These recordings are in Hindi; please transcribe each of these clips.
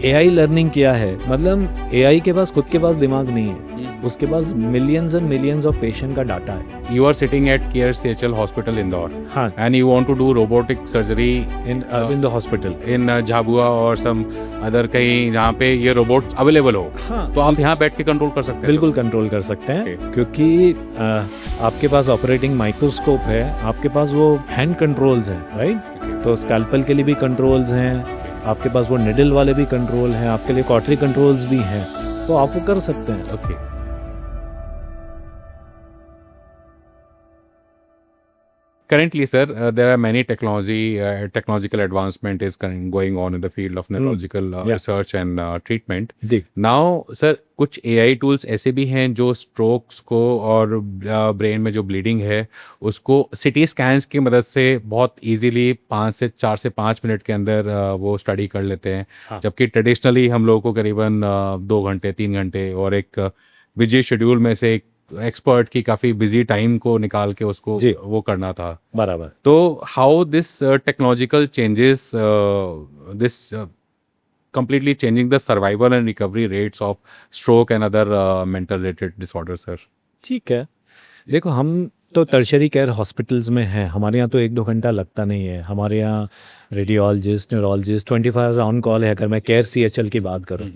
एआई लर्निंग क्या है, मतलब एआई के पास खुद के पास दिमाग नहीं है, उसके पास millions and millions of patient का डाटा है। You are sitting at CARE CHL Hospital Indore, हाँ, and you want to do robotic surgery in the hospital. in Jhabua or some other कहीं जहाँ पे ये रोबोट अवेलेबल हो, हाँ, तो आप यहाँ बैठ के कंट्रोल कर सकते हैं। बिल्कुल कंट्रोल कर सकते हैं, क्योंकि आपके पास ऑपरेटिंग माइक्रोस्कोप है, आपके पास वो हैंड कंट्रोल्स हैं, राइट। तो स्कैल्पल के लिए भी कंट्रोल्स हैं, आपके पास वो निडल वाले भी कंट्रोल हैं, आपके लिए कॉटरी कंट्रोल्स भी हैं, तो आप वो कर सकते हैं। Okay. Currently, sir, there are many technological advancement is going on in the field of neurological Yeah. research and treatment. जी, Now, sir, कुछ AI tools ऐसे भी हैं जो स्ट्रोक्स को और ब्रेन में जो ब्लीडिंग है उसको सिटी स्कैन्स की मदद से बहुत इजीली 4 से 5 मिनट के अंदर वो स्टडी कर लेते हैं। हाँ। जबकि ट्रेडिशनली हम लोगों को करीबन 2 घंटे 3 घंटे और एक बिजी शेड्यूल में से एक एक्सपर्ट की काफ़ी बिजी टाइम को निकाल के उसको जी। वो करना था। बराबर। तो how this technological changes this completely changing the survival and recovery rates of stroke and other mental related disorders, sir? ठीक है, देखो हम तो टर्शरी केयर हॉस्पिटल्स में हैं, हमारे यहाँ तो 1-2 घंटा लगता नहीं है। हमारे यहाँ radiologist, neurologist 24 hours on call है। अगर मैं केयर सीएचएल की बात करूँ,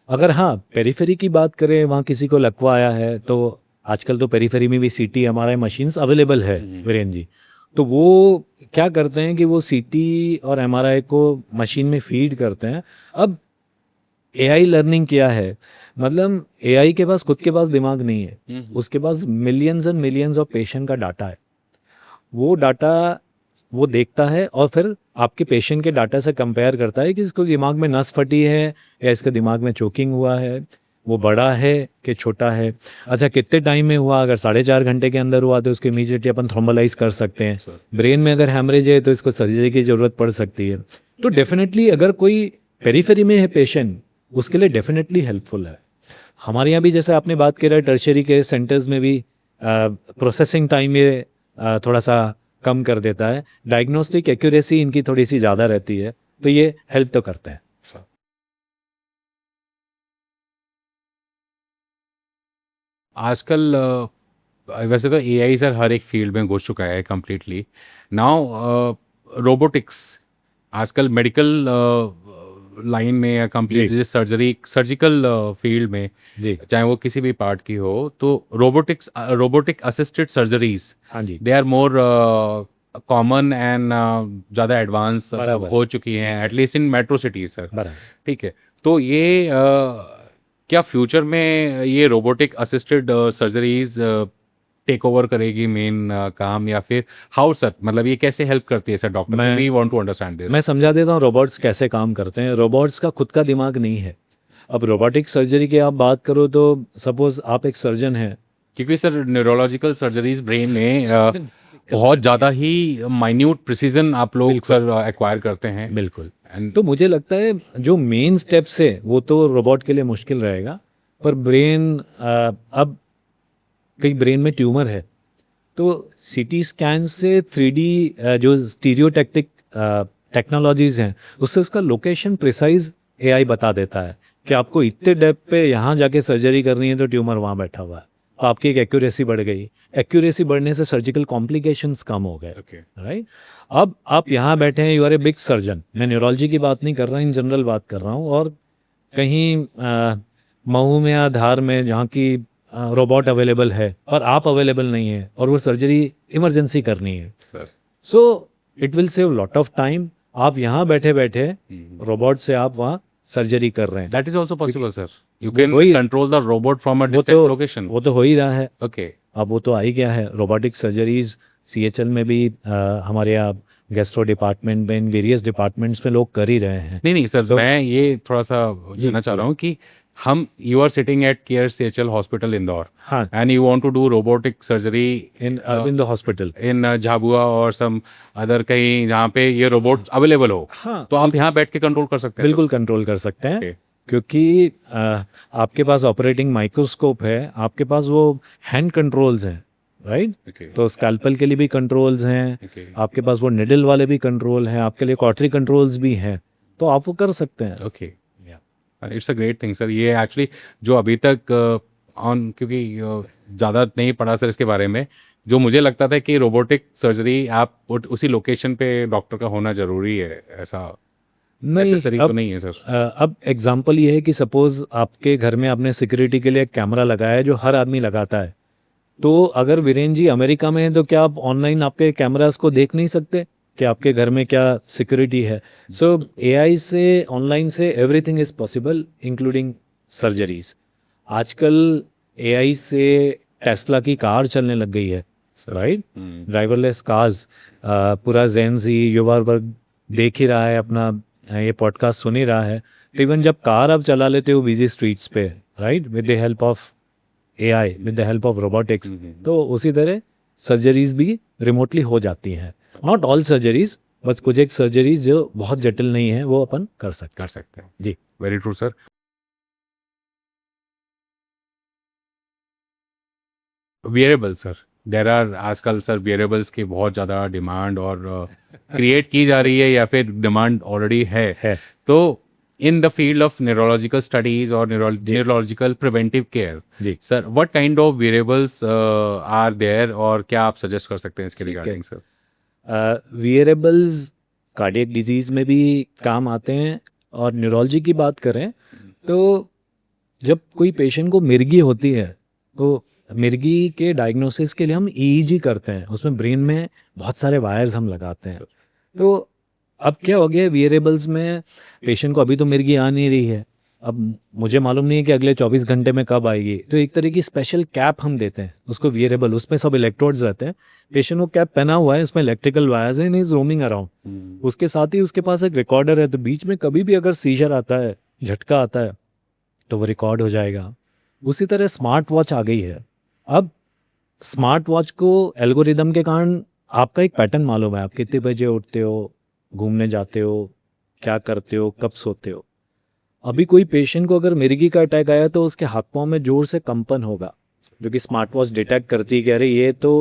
अगर हाँ पेरीफेरी की बात करें, वहाँ किसी को लकवा आया है तो आजकल तो पेरीफेरी में भी सीटी एमआरआई मशीन्स अवेलेबल है वीरेन जी। तो वो क्या करते हैं कि वो सीटी और एमआरआई को मशीन में फीड करते हैं। अब एआई लर्निंग क्या है, मतलब एआई के पास खुद के पास दिमाग नहीं है, उसके पास millions and millions of patient का डाटा है। वो डाटा वो देखता है और फिर आपके पेशेंट के डाटा से कंपेयर करता है कि इसको दिमाग में नस फटी है या इसके दिमाग में चोकिंग हुआ है, वो बड़ा है कि छोटा है, अच्छा कितने टाइम में हुआ। अगर 4.5 घंटे के अंदर हुआ तो उसको इमीडिएटली अपन थ्रोम्बोलाइज कर सकते हैं। ब्रेन में अगर हैमरेज है तो इसको सर्जरी की ज़रूरत पड़ सकती है। तो डेफिनेटली अगर कोई पेरीफेरी में है पेशेंट, उसके लिए डेफिनेटली हेल्पफुल है। हमारे यहाँ भी जैसे आपने बात करा, टर्शरी के सेंटर्स में भी प्रोसेसिंग टाइम ये थोड़ा सा कम कर देता है, डायग्नोस्टिक एक्यूरेसी इनकी थोड़ी सी ज़्यादा रहती है, तो ये हेल्प तो करते हैं। आजकल वैसे तो एआई सर हर एक फील्ड में घुस चुका है कम्प्लीटली। नाउ रोबोटिक्स आजकल मेडिकल लाइन में या कंप्लीट सर्जिकल फील्ड में, जी, चाहे वो किसी भी पार्ट की हो, तो रोबोटिक असिस्टेड सर्जरीज हाँ जी, they are more common and ज़्यादा एडवांस बराबर। हो चुकी हैं, at least in metro cities sir. बराबर। ठीक है, तो ये क्या फ्यूचर में ये robotic assisted surgeries take over करेगी मेन काम, या फिर हाउ सर, मतलब ये कैसे हेल्प करती है sir doctor? We want to understand this. मैं समझा देता हूँ रोबोट्स कैसे काम करते हैं। रोबोट्स का खुद का दिमाग नहीं है। अब रोबोटिक सर्जरी की आप बात करो तो सपोज आप एक सर्जन हैं, क्योंकि सर न्यूरोलॉजिकल सर्जरीज ब्रेन में बहुत ज़्यादा ही माइन्यूट प्रिसीजन आप लोग सर एक्वायर करते हैं। बिल्कुल। तो मुझे लगता है जो मेन स्टेप्स है वो तो रोबोट के लिए मुश्किल रहेगा, पर ब्रेन अब कई ब्रेन में ट्यूमर है तो सीटी स्कैन से 3D जो स्टीरियोटैक्टिक टेक्नोलॉजीज़ हैं उससे उसका लोकेशन प्रिसाइज एआई बता देता है कि आपको इतने डेप्थ पे यहाँ जाके सर्जरी करनी है तो ट्यूमर वहाँ बैठा हुआ है। तो आपकी एक एक्यूरेसी बढ़ गई, एक्यूरेसी बढ़ने से सर्जिकल कॉम्प्लिकेशंस कम हो गए, राइट। अब आप यहाँ बैठे हैं, you are a big surgeon, मैं न्यूरोलॉजी की बात नहीं कर रहा, इन जनरल बात कर रहा हूँ, और कहीं महू में या धार में जहाँ की रोबोट अवेलेबल है और आप अवेलेबल नहीं है और वो सर्जरी इमरजेंसी करनी है, so it will save lot of time. आप यहाँ बैठे बैठे रोबोट से आप वहाँ सर्जरी कर रहे हैं। That is also possible sir, you can control the robot from a different location. वो तो हो ही रहा है। ओके, अब वो तो आ ही गया है। रोबोटिक सर्जरीज सीएचएल में भी हमारे यहाँ गैस्ट्रो डिपार्टमेंट में, इन वेरियस डिपार्टमेंट्स में लोग कर ही रहे हैं। नहीं सर, मैं ये थोड़ा सा जानना चाह रहा हूँ कि हम, you are sitting at care CHL hospital Indore, हाँ, and you want to do robotic surgery in the hospital in Jhabua और सम अदर कहीं जहाँ पे ये रोबोट अवेलेबल हो, हाँ, तो आप यहाँ बैठ के कंट्रोल कर सकते हैं। बिल्कुल कंट्रोल कर सकते हैं, क्योंकि आपके पास ऑपरेटिंग माइक्रोस्कोप है, आपके पास वो हैंड कंट्रोल्स हैं, राइट। तो स्कैल्पल के लिए भी कंट्रोल्स हैं, आपके पास वो निडल वाले भी कंट्रोल हैं, आपके लिए कॉटरी कंट्रोल्स भी हैं, तो आप वो कर सकते हैं। Okay, it's a great thing sir. ये एक्चुअली जो अभी तक ऑन, क्योंकि ज़्यादा नहीं पढ़ा सर इसके बारे में, जो मुझे लगता था कि रोबोटिक सर्जरी आप उसी लोकेशन पे डॉक्टर का होना ज़रूरी है, ऐसा नहीं, नेसेसरी तो नहीं है सर। अब एग्जाम्पल ये है कि सपोज आपके घर में आपने सिक्योरिटी के लिए एक कैमरा लगाया है जो हर आदमी लगाता है, तो अगर वीरेन जी अमेरिका में हैं तो क्या आप ऑनलाइन आपके कैमरास को देख नहीं सकते कि आपके घर में क्या सिक्योरिटी है? सो एआई से, ऑनलाइन से everything is possible including surgeries. आजकल एआई से टेस्ला की कार चलने लग गई है, राइट? ड्राइवरलेस कार्स, पूरा जेन जी युवा वर्ग देख ही रहा है, अपना ये पॉडकास्ट सुन ही रहा है। तो इवन जब कार आप चला लेते हो बिजी स्ट्रीट्स पे, right, with the help of AI, with the help of robotics, तो उसी तरह सर्जरीज भी रिमोटली हो जाती हैं। नॉट ऑल सर्जरीज, बस कुछ एक सर्जरीज जो बहुत जटिल नहीं है वो अपन कर सकते हैं। जी, very true sir. Wearable sir, there are आजकल सर वियरेबल्स की बहुत ज़्यादा डिमांड और क्रिएट की जा रही है, या फिर डिमांड ऑलरेडी है। तो in the field of neurological studies और न्यूरोलॉजिकल प्रिवेंटिव केयर, जी sir what kind of wearables are there, और क्या आप सजेस्ट कर सकते हैं इसके regarding sir? Wearables cardiac disease में भी काम आते हैं। और न्यूरोलॉजी की बात करें तो जब कोई पेशेंट को मिर्गी होती है तो मिर्गी के डायग्नोसिस के लिए हम ईईजी करते हैं, उसमें ब्रेन में बहुत सारे वायर्स हम लगाते हैं। तो अब क्या हो गया वियरेबल्स में, पेशेंट को अभी तो मिर्गी आ नहीं रही है, अब मुझे मालूम नहीं है कि अगले 24 घंटे में कब आएगी, तो एक तरह की स्पेशल कैप हम देते हैं उसको वियरेबल, उसमें सब इलेक्ट्रोड्स रहते हैं। पेशेंट को कैप पहना हुआ है, उसमें इलेक्ट्रिकल वायर्स हैं, इज रोमिंग अराउंड। उसके साथ ही उसके पास एक रिकॉर्डर है, तो बीच में कभी भी अगर सीजर आता है, झटका आता है, तो वो रिकॉर्ड हो जाएगा। उसी तरह स्मार्ट वॉच आ गई है। अब स्मार्ट वॉच को एल्गोरिदम के कारण आपका एक पैटर्न मालूम है, आप कितने बजे उठते हो, घूमने जाते हो, क्या करते हो, कब सोते हो। अभी कोई पेशेंट को अगर मिर्गी का अटैक आया तो उसके हाथ पाँव में जोर से कंपन होगा, जो कि स्मार्ट वॉच डिटेक्ट करती है कि अरे ये तो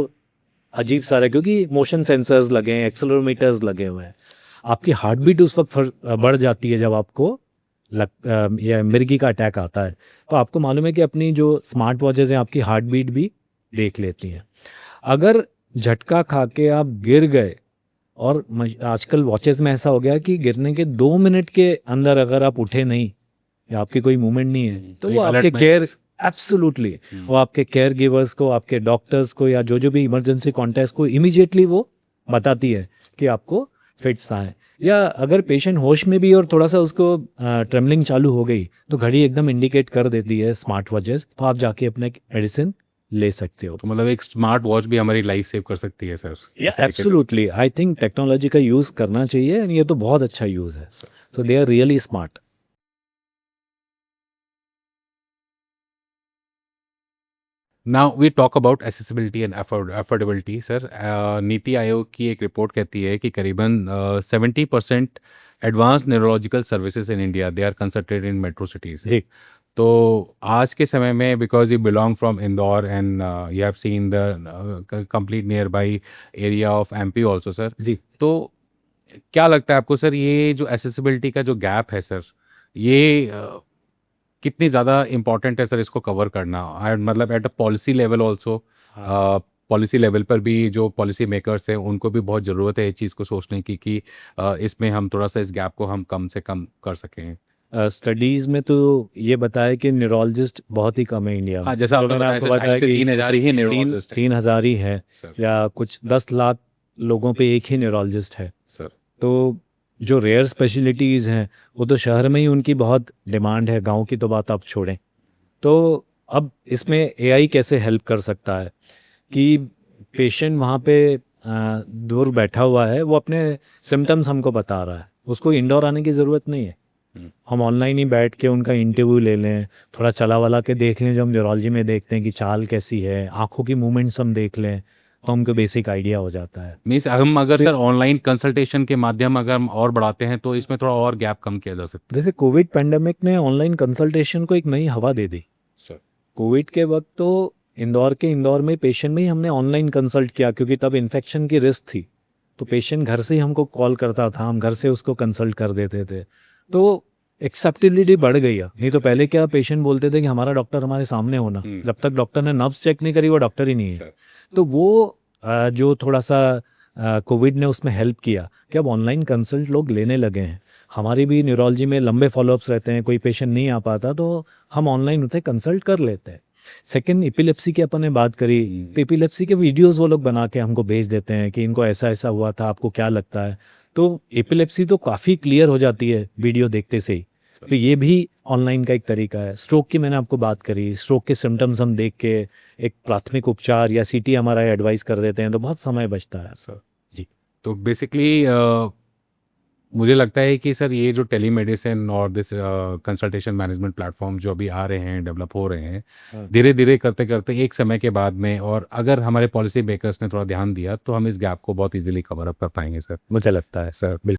अजीब सा है, क्योंकि मोशन सेंसर्स लगे हैं, एक्सेलरोमीटर्स लगे हुए हैं। आपकी हार्ट बीट उस वक्त बढ़ जाती है जब आपको या मिर्गी का अटैक आता है। तो आपको मालूम है कि अपनी जो स्मार्ट वॉचेज़ हैं आपकी हार्ट बीट भी देख लेती हैं। अगर झटका खा के आप गिर गए, और आजकल वॉचेज़ में ऐसा हो गया कि गिरने के 2 मिनट के अंदर अगर आप उठे नहीं या आपकी कोई मूवमेंट नहीं है, तो वो आपके केयर, एब्सोल्युटली, वो आपके केयर गिवर्स को, आपके डॉक्टर्स को, या जो भी इमरजेंसी कॉन्टैक्ट्स को इमीडिएटली वो बताती है कि आपको फिट्स आए। या अगर पेशेंट होश में भी और थोड़ा सा उसको ट्रेमलिंग चालू हो गई, तो घड़ी एकदम इंडिकेट कर देती है स्मार्ट वॉचेस, तो आप जाके अपने मेडिसिन ले सकते हो। तो मतलब एक स्मार्ट वॉच भी हमारी लाइफ सेव कर सकती है sir? Absolutely, I think technology का यूज़ करना चाहिए, और ये तो बहुत अच्छा यूज़ है। So they are really smart. Now we talk about accessibility and affordability sir. NITI Aayog की एक रिपोर्ट कहती है कि करीबन 70% advance neurological services in India they are concentrated in metro cities. जी, तो आज के समय में, because you belong from Indore and you have seen the complete near by area of MP also sir, जी, तो क्या लगता है आपको सर, ये जो एसेसिबिलिटी का जो गैप है सर, ये कितनी ज़्यादा इम्पॉर्टेंट है सर इसको कवर करना? मतलब at a policy level also, policy level पर भी जो पॉलिसी मेकर्स हैं उनको भी बहुत ज़रूरत है इस चीज़ को सोचने की कि इसमें हम थोड़ा सा इस गैप को हम कम से कम कर सकें। स्टडीज़ में तो ये बताया कि न्यूरोलॉजिस्ट बहुत ही कम है इंडिया में। हाँ, जैसा तो मैंने आपको बताया कि 3,000 ही न्यूरोलॉजिस्ट 3,000 ही है, सर। या कुछ 10 लाख लोगों पे एक ही न्यूरोलॉजिस्ट है। सर, तो जो रेयर स्पेशलिटीज़ हैं वो तो शहर में ही उनकी बहुत डिमांड है, गांव की तो बात आप छोड़ें। तो अब इसमें एआई कैसे हेल्प कर सकता है कि पेशेंट वहाँ पे दूर बैठा हुआ है, वो अपने सिम्टम्स हमको बता रहा है, उसको इंडोर आने की ज़रूरत नहीं है। हम ऑनलाइन ही बैठ के उनका इंटरव्यू ले लें, थोड़ा चला वाला के देख लें, जो हम न्यूरोलॉजी में देखते हैं कि चाल कैसी है, आँखों की मूवमेंट्स हम देख लें, तो हमको बेसिक आइडिया हो जाता है। मीन्स हम अगर सर ऑनलाइन कंसल्टेशन के माध्यम अगर हम और बढ़ाते हैं तो इसमें थोड़ा और गैप कम किया जा सकता जैसे कोविड पेंडेमिक ने ऑनलाइन कंसल्टेशन को एक नई हवा दे दी। है सर। कोविड के वक्त तो इंदौर में पेशेंट में ही हमने ऑनलाइन कंसल्ट किया, क्योंकि तब इन्फेक्शन की रिस्क थी। तो पेशेंट घर से ही हमको कॉल करता था, हम घर से उसको कंसल्ट कर देते थे। तो एक्सेप्टेबिलिटी बढ़ गई है। नहीं तो पहले क्या पेशेंट बोलते थे कि हमारा डॉक्टर हमारे सामने होना, जब तक डॉक्टर ने नब्ज चेक नहीं करी वो डॉक्टर ही नहीं है। सर तो वो जो थोड़ा सा कोविड ने उसमें हेल्प किया कि अब ऑनलाइन कंसल्ट लोग लेने लगे हैं। हमारी भी न्यूरोलॉजी में लंबे फॉलोअप्स रहते हैं, कोई पेशेंट नहीं आ पाता तो हम ऑनलाइन उसे कंसल्ट कर लेते हैं। सेकंड, एपिलेप्सी की अपन ने बात करी, तो एपिलेप्सी के वीडियोस वो लोग बना के हमको भेज देते हैं कि इनको ऐसा ऐसा हुआ था, आपको क्या लगता है। तो एपिलेप्सी तो काफ़ी क्लियर हो जाती है वीडियो देखते से ही। तो ये भी ऑनलाइन का एक तरीका है। स्ट्रोक की मैंने आपको बात करी, स्ट्रोक के सिम्टम्स हम देख के एक प्राथमिक उपचार या सीटी हमारा एडवाइस कर देते हैं, तो बहुत समय बचता है। सर जी। तो बेसिकली मुझे लगता है कि सर ये जो टेलीमेडिसिन और दिस कंसल्टेशन मैनेजमेंट प्लेटफॉर्म जो अभी आ रहे हैं, डेवलप हो रहे हैं, धीरे धीरे करते करते एक समय के बाद में, और अगर हमारे पॉलिसी मेकर्स ने थोड़ा ध्यान दिया तो हम इस गैप को बहुत इजीली कवर अप कर पाएंगे सर। मुझे लगता है सर बिल्कुल।